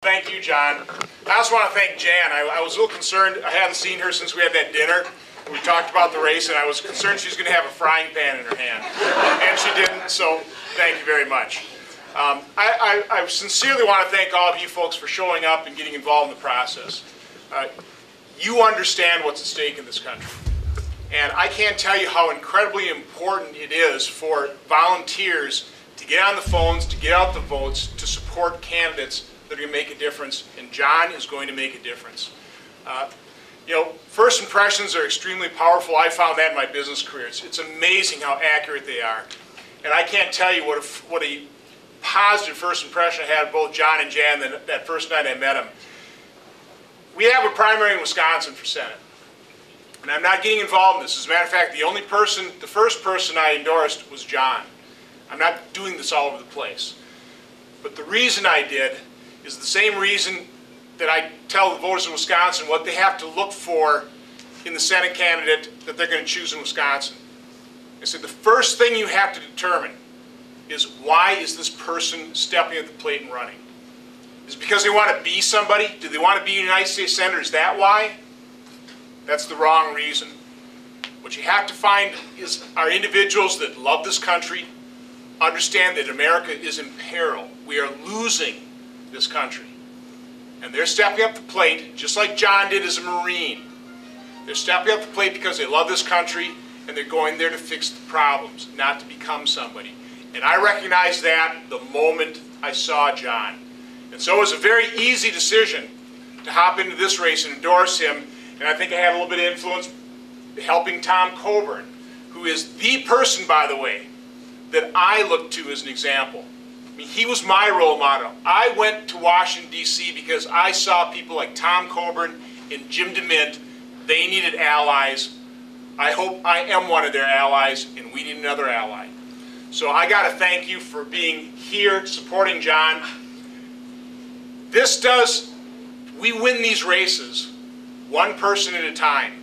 Thank you, John. I also want to thank Jan. I was a little concerned. I hadn't seen her since we had that dinner. We talked about the race, and I was concerned she was going to have a frying pan in her hand. And she didn't, so thank you very much. I sincerely want to thank all of you folks for showing up and getting involved in the process. You understand what's at stake in this country. And I can't tell you how incredibly important it is for volunteers to get on the phones, to get out the votes, to support candidates that are going to make a difference, and John is going to make a difference. You know, first impressions are extremely powerful. I found that in my business career. It's amazing how accurate they are. And I can't tell you what a positive first impression I had of both John and Jan that first night I met them. We have a primary in Wisconsin for Senate. And I'm not getting involved in this. As a matter of fact, the first person I endorsed was John. I'm not doing this all over the place. But the reason I did is the same reason that I tell the voters in Wisconsin what they have to look for in the Senate candidate that they're going to choose in Wisconsin. I said the first thing you have to determine is why is this person stepping at the plate and running? Is it because they want to be somebody? Do they want to be a United States Senator? Is that why? That's the wrong reason. What you have to find are individuals that love this country, understand that America is in peril. We are losing this country. And they're stepping up the plate, just like John did as a Marine. They're stepping up the plate because they love this country, and they're going there to fix the problems, not to become somebody. And I recognized that the moment I saw John. And so it was a very easy decision to hop into this race and endorse him. And I think I had a little bit of influence helping Tom Coburn, who is the person, by the way, that I look to as an example. I mean, he was my role model. I went to Washington, D.C. because I saw people like Tom Coburn and Jim DeMint. They needed allies. I hope I am one of their allies, and we need another ally. So I got to thank you for being here, supporting John. We win these races one person at a time.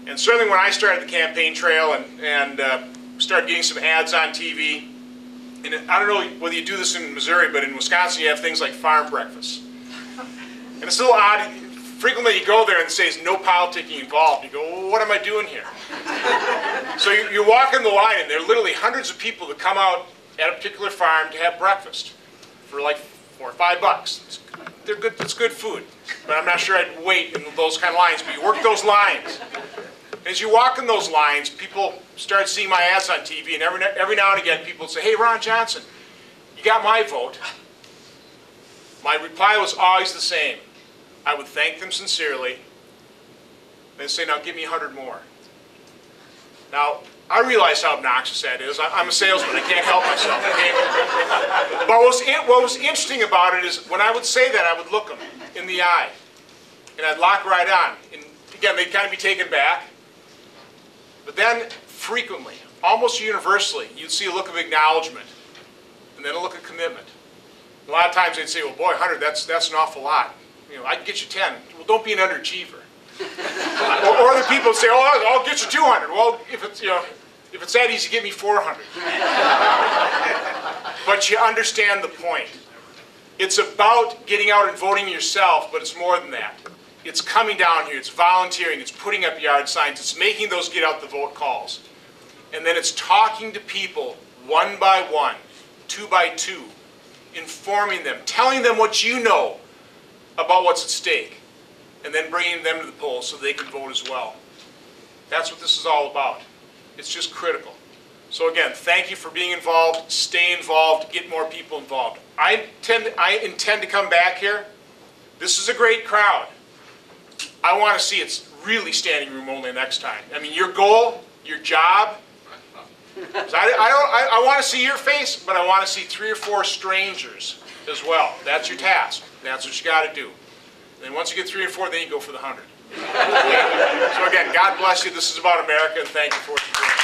And certainly when I started the campaign trail and started getting some ads on TV, and I don't know whether you do this in Missouri, but in Wisconsin you have things like farm breakfasts. And it's a little odd. Frequently you go there and it says no politicking involved. You go, well, what am I doing here? So you're walking the line and there are literally hundreds of people that come out at a particular farm to have breakfast for like $4 or $5. They're good, it's good food. But I'm not sure I'd wait in those kind of lines, but you work those lines. As you walk in those lines, people start seeing my ads on TV, and every now and again people say, hey, Ron Johnson, you got my vote. My reply was always the same. I would thank them sincerely, then say, now give me 100 more. Now, I realize how obnoxious that is. I'm a salesman, I can't help myself. Okay? But what was interesting about it is when I would say that, I would look them in the eye, and I'd lock right on. And again, they'd kind of be taken back. But then, frequently, almost universally, you'd see a look of acknowledgement, and then a look of commitment. A lot of times they'd say, well, boy, 100, that's an awful lot. You know, I can get you 10. Well, don't be an underachiever. or other people say, oh, I'll get you 200. Well, if it's that easy, get me 400. But you understand the point. It's about getting out and voting yourself, but it's more than that. It's coming down here, it's volunteering, it's putting up yard signs, it's making those get out the vote calls. And then it's talking to people one by one, two by two, informing them, telling them what you know about what's at stake, and then bringing them to the polls so they can vote as well. That's what this is all about. It's just critical. So again, thank you for being involved, stay involved, get more people involved. I intend to come back here. This is a great crowd. I want to see it's really standing room only next time. I mean, your goal, your job, I want to see your face, but I want to see 3 or 4 strangers as well. That's your task. That's what you got to do. And then once you get 3 or 4, then you go for the 100. So again, God bless you. This is about America, and thank you for what you're doing.